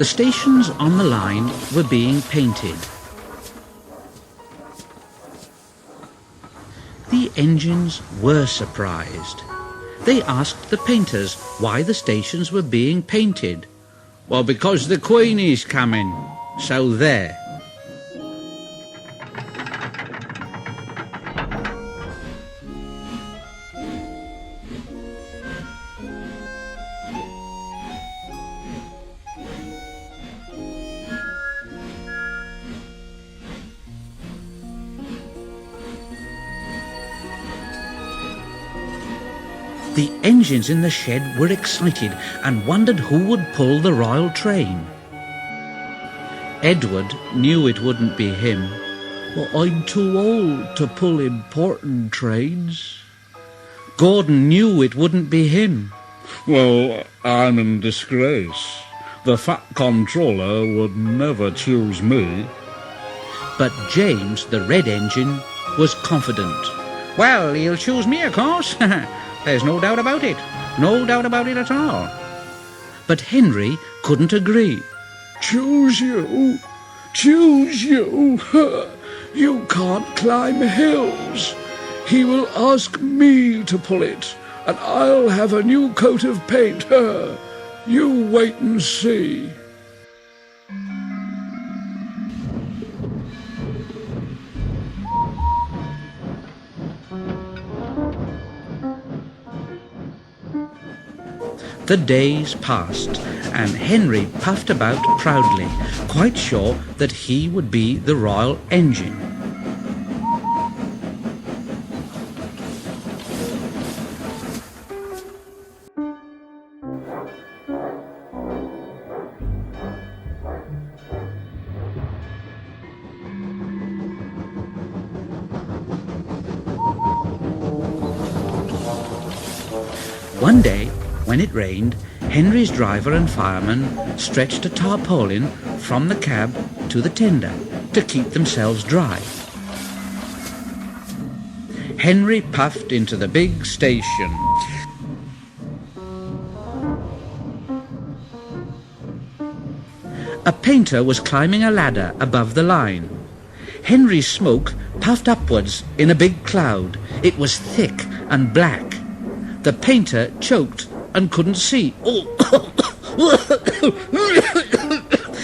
The stations on the line were being painted. The engines were surprised. They asked the painters why the stations were being painted. Well, because the Queen is coming, so there. The engines in the shed were excited and wondered who would pull the royal train. Edward knew it wouldn't be him. Well, I'm too old to pull important trains. Gordon knew it wouldn't be him. Well, I'm in disgrace. The Fat Controller would never choose me. But James, the red engine, was confident. Well, he'll choose me, of course. There's no doubt about it. No doubt about it at all. But Henry couldn't agree. Choose you? Choose you? You can't climb hills. He will ask me to pull it, and I'll have a new coat of paint. You wait and see. The days passed, and Henry puffed about proudly, quite sure that he would be the royal engine. One day, when it rained, Henry's driver and fireman stretched a tarpaulin from the cab to the tender to keep themselves dry. Henry puffed into the big station. A painter was climbing a ladder above the line. Henry's smoke puffed upwards in a big cloud. It was thick and black. The painter choked and couldn't see.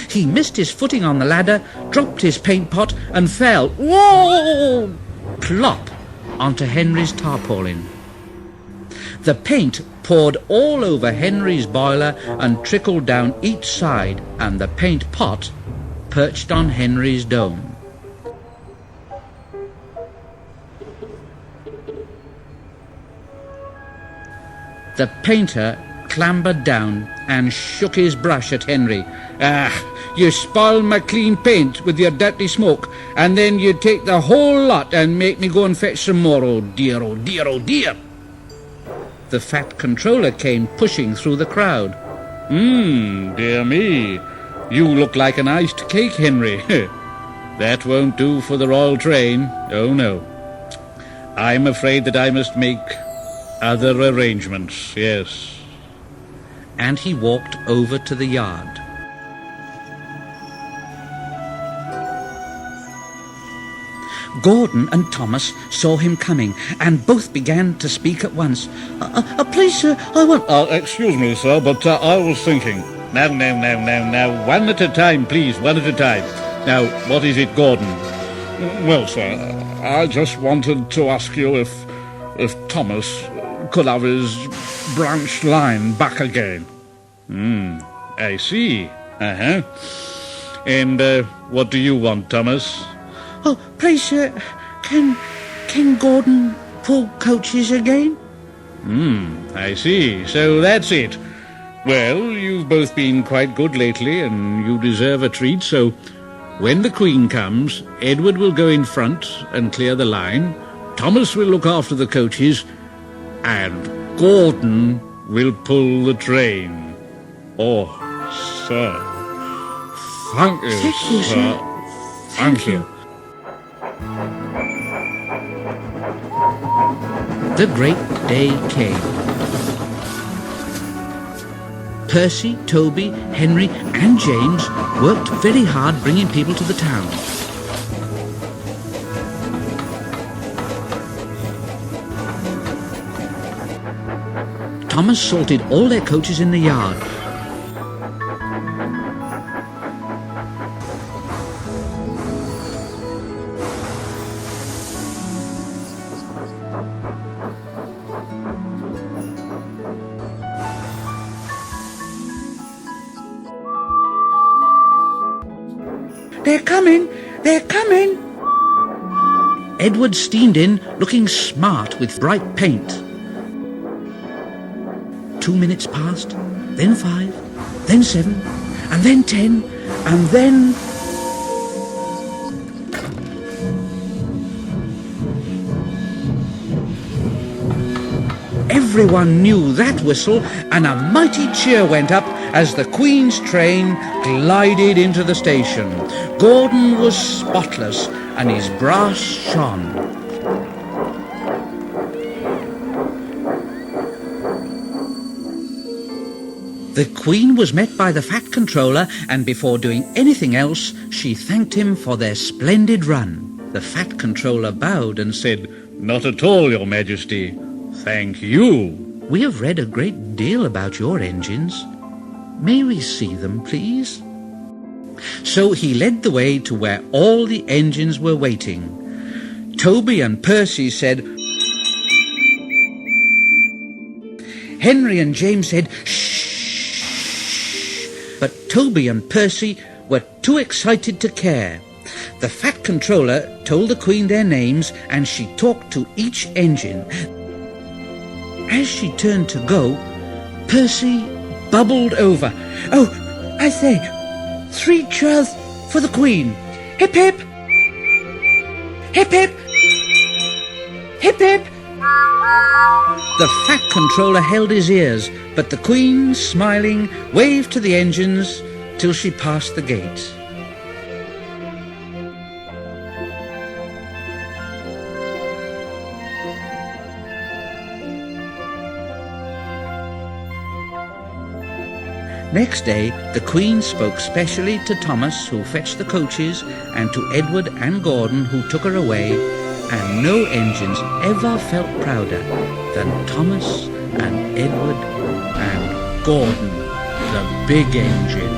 He missed his footing on the ladder, dropped his paint pot and fell, whoa, plop, onto Henry's tarpaulin. The paint poured all over Henry's boiler and trickled down each side, and the paint pot perched on Henry's dome. The painter clambered down and shook his brush at Henry. You spoil my clean paint with your dirty smoke, and then you take the whole lot and make me go and fetch some more. Oh dear, oh dear, oh dear. The fat controller came pushing through the crowd. Dear me. You look like an iced cake, Henry. That won't do for the royal train. Oh, no. I'm afraid that I must make other arrangements, yes. And he walked over to the yard. Gordon and Thomas saw him coming, and both began to speak at once. Please, sir, I want... Excuse me, sir, but I was thinking. Now, one at a time, please, one at a time. Now, what is it, Gordon? Well, sir, I just wanted to ask you if Thomas could have his branched line back again. I see. And what do you want, Thomas? Oh, please, sir, can Gordon pull coaches again? I see. So that's it. Well, you've both been quite good lately, and you deserve a treat, so when the Queen comes, Edward will go in front and clear the line, Thomas will look after the coaches, and Gordon will pull the train. Oh, sir. Thank you, sir. Thank you. The great day came. Percy, Toby, Henry and James worked very hard bringing people to the town. Thomas salted all their coaches in the yard. They're coming! They're coming! Edward steamed in, looking smart with bright paint. 2 minutes passed, then 5, then 7, and then 10, and then... Everyone knew that whistle, and a mighty cheer went up as the Queen's train glided into the station. Gordon was spotless, and his brass shone. The Queen was met by the Fat Controller, and before doing anything else, she thanked him for their splendid run. The Fat Controller bowed and said, "Not at all, Your Majesty. Thank you." We have read a great deal about your engines. May we see them, please? So he led the way to where all the engines were waiting. Toby and Percy said, Henry and James said, shh, but Toby and Percy were too excited to care. The Fat Controller told the Queen their names, and she talked to each engine. As she turned to go, Percy bubbled over. "Oh, I say, 3 cheers for the Queen. Hip hip! Hip hip! Hip hip!" The Fat Controller held his ears, but the Queen, smiling, waved to the engines till she passed the gate. Next day, the Queen spoke specially to Thomas, who fetched the coaches, and to Edward and Gordon, who took her away, and no engines ever felt prouder than Thomas and Edward and Gordon, the big engine.